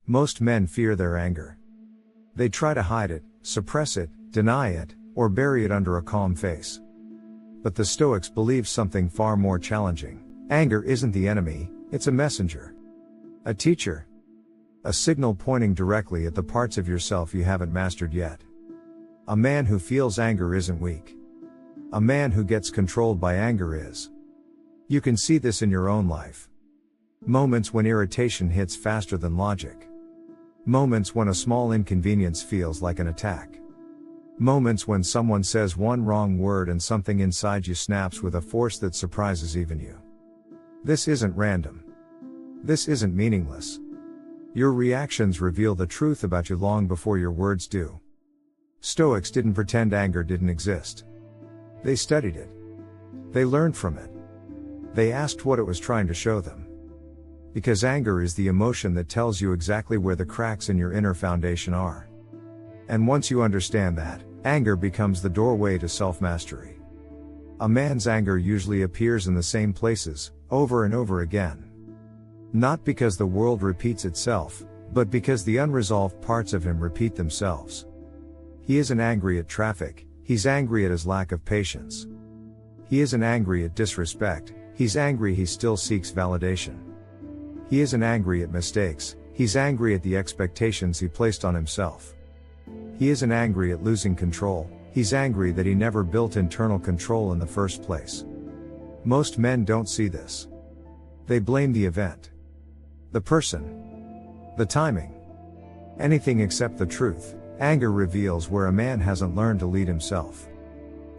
Most men fear their anger. They try to hide it, suppress it, deny it, or bury it under a calm face. But the Stoics believe something far more challenging. Anger isn't the enemy, it's a messenger. A teacher. A signal pointing directly at the parts of yourself you haven't mastered yet. A man who feels anger isn't weak. A man who gets controlled by anger is. You can see this in your own life. Moments when irritation hits faster than logic. Moments when a small inconvenience feels like an attack. Moments when someone says one wrong word and something inside you snaps with a force that surprises even you. This isn't random. This isn't meaningless. Your reactions reveal the truth about you long before your words do. Stoics didn't pretend anger didn't exist. They studied it. They learned from it. They asked what it was trying to show them. Because anger is the emotion that tells you exactly where the cracks in your inner foundation are. And once you understand that, anger becomes the doorway to self-mastery. A man's anger usually appears in the same places, over and over again. Not because the world repeats itself, but because the unresolved parts of him repeat themselves. He isn't angry at traffic, he's angry at his lack of patience. He isn't angry at disrespect, he's angry he still seeks validation. He isn't angry at mistakes, he's angry at the expectations he placed on himself. He isn't angry at losing control, he's angry that he never built internal control in the first place. Most men don't see this. They blame the event. The person. The timing. Anything except the truth. Anger reveals where a man hasn't learned to lead himself.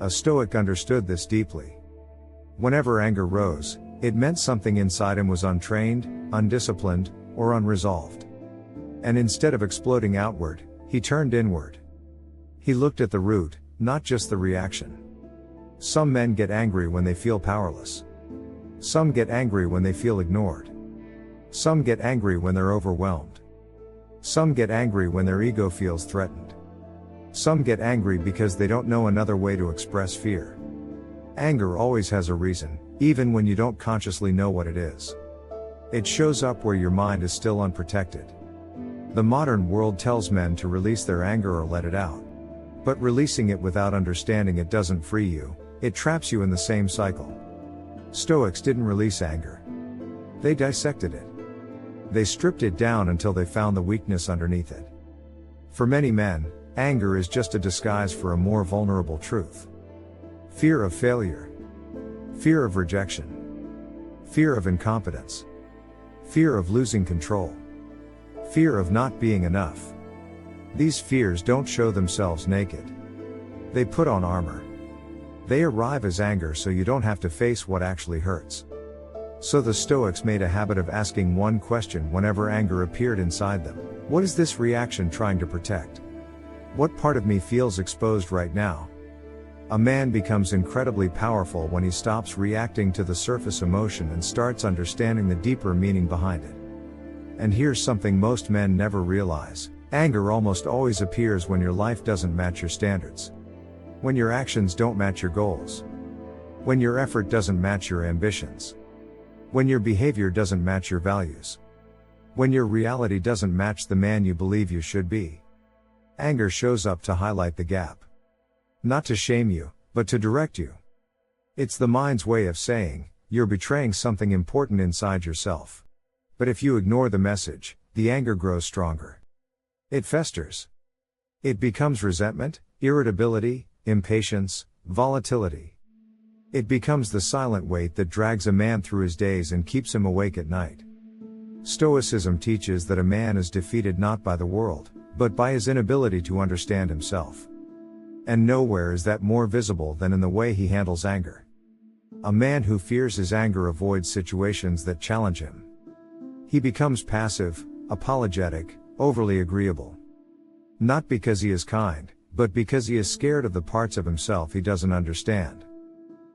A Stoic understood this deeply. Whenever anger rose, it meant something inside him was untrained, undisciplined, or unresolved. And instead of exploding outward, he turned inward. He looked at the root, not just the reaction. Some men get angry when they feel powerless. Some get angry when they feel ignored. Some get angry when they're overwhelmed. Some get angry when their ego feels threatened. Some get angry because they don't know another way to express fear. Anger always has a reason, even when you don't consciously know what it is. It shows up where your mind is still unprotected. The modern world tells men to release their anger or let it out. But releasing it without understanding it doesn't free you, it traps you in the same cycle. Stoics didn't release anger. They dissected it. They stripped it down until they found the weakness underneath it. For many men, anger is just a disguise for a more vulnerable truth. Fear of failure. Fear of rejection. Fear of incompetence. Fear of losing control. Fear of not being enough. These fears don't show themselves naked. They put on armor. They arrive as anger so you don't have to face what actually hurts. So the Stoics made a habit of asking one question whenever anger appeared inside them. What is this reaction trying to protect? What part of me feels exposed right now? A man becomes incredibly powerful when he stops reacting to the surface emotion and starts understanding the deeper meaning behind it. And here's something most men never realize. Anger almost always appears when your life doesn't match your standards. When your actions don't match your goals. When your effort doesn't match your ambitions. When your behavior doesn't match your values. When your reality doesn't match the man you believe you should be. Anger shows up to highlight the gap. Not to shame you, but to direct you. It's the mind's way of saying, you're betraying something important inside yourself. But if you ignore the message, the anger grows stronger. It festers. It becomes resentment, irritability, impatience, volatility. It becomes the silent weight that drags a man through his days and keeps him awake at night. Stoicism teaches that a man is defeated not by the world, but by his inability to understand himself. And nowhere is that more visible than in the way he handles anger. A man who fears his anger avoids situations that challenge him. He becomes passive, apologetic, overly agreeable. Not because he is kind, but because he is scared of the parts of himself he doesn't understand.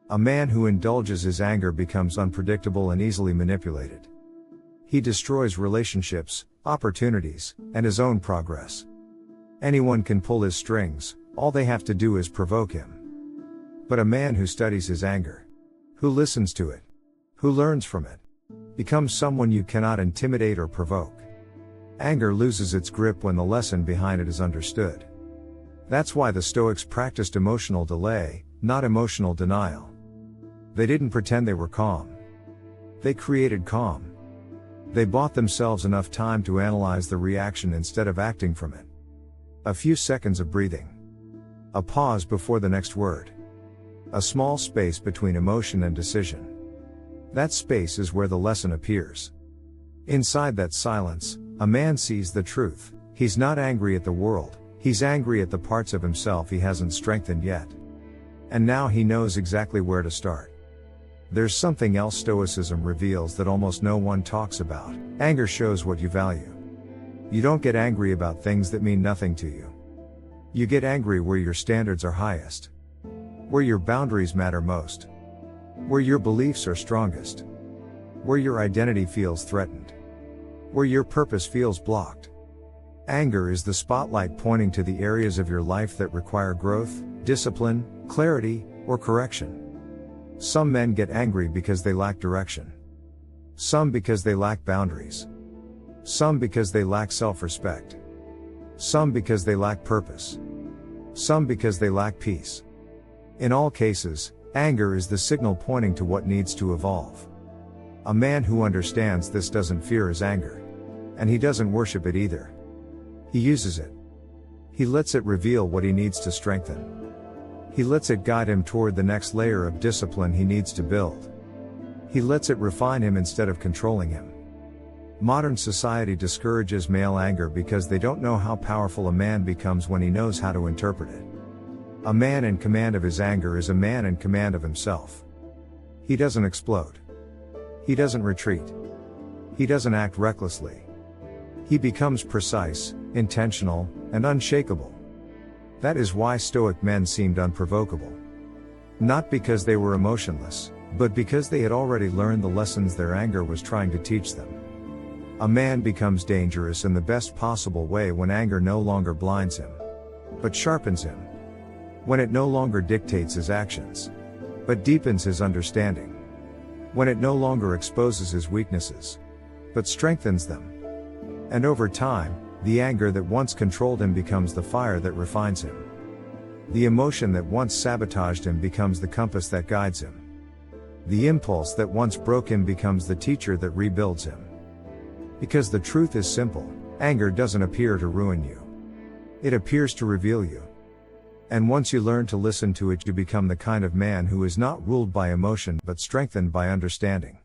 A man who indulges his anger becomes unpredictable and easily manipulated. He destroys relationships, opportunities, and his own progress. Anyone can pull his strings, all they have to do is provoke him. But a man who studies his anger, who listens to it, who learns from it, becomes someone you cannot intimidate or provoke. Anger loses its grip when the lesson behind it is understood. That's why the Stoics practiced emotional delay, not emotional denial. They didn't pretend they were calm. They created calm. They bought themselves enough time to analyze the reaction instead of acting from it. A few seconds of breathing. A pause before the next word. A small space between emotion and decision. That space is where the lesson appears. Inside that silence, a man sees the truth. He's not angry at the world, he's angry at the parts of himself he hasn't strengthened yet. And now he knows exactly where to start. There's something else Stoicism reveals that almost no one talks about. Anger shows what you value. You don't get angry about things that mean nothing to you. You get angry where your standards are highest. Where your boundaries matter most. Where your beliefs are strongest. Where your identity feels threatened. Where your purpose feels blocked. Anger is the spotlight pointing to the areas of your life that require growth, discipline, clarity, or correction. Some men get angry because they lack direction. Some because they lack boundaries. Some because they lack self-respect. Some because they lack purpose. Some because they lack peace. In all cases, anger is the signal pointing to what needs to evolve. A man who understands this doesn't fear his anger. And he doesn't worship it either. He uses it. He lets it reveal what he needs to strengthen. He lets it guide him toward the next layer of discipline he needs to build. He lets it refine him instead of controlling him. Modern society discourages male anger because they don't know how powerful a man becomes when he knows how to interpret it. A man in command of his anger is a man in command of himself. He doesn't explode. He doesn't retreat. He doesn't act recklessly. He becomes precise, intentional, and unshakable. That is why Stoic men seemed unprovocable. Not because they were emotionless, but because they had already learned the lessons their anger was trying to teach them. A man becomes dangerous in the best possible way when anger no longer blinds him, but sharpens him. When it no longer dictates his actions, but deepens his understanding. When it no longer exposes his weaknesses, but strengthens them. And over time, the anger that once controlled him becomes the fire that refines him. The emotion that once sabotaged him becomes the compass that guides him. The impulse that once broke him becomes the teacher that rebuilds him. Because the truth is simple, anger doesn't appear to ruin you. It appears to reveal you. And once you learn to listen to it, you become the kind of man who is not ruled by emotion but strengthened by understanding.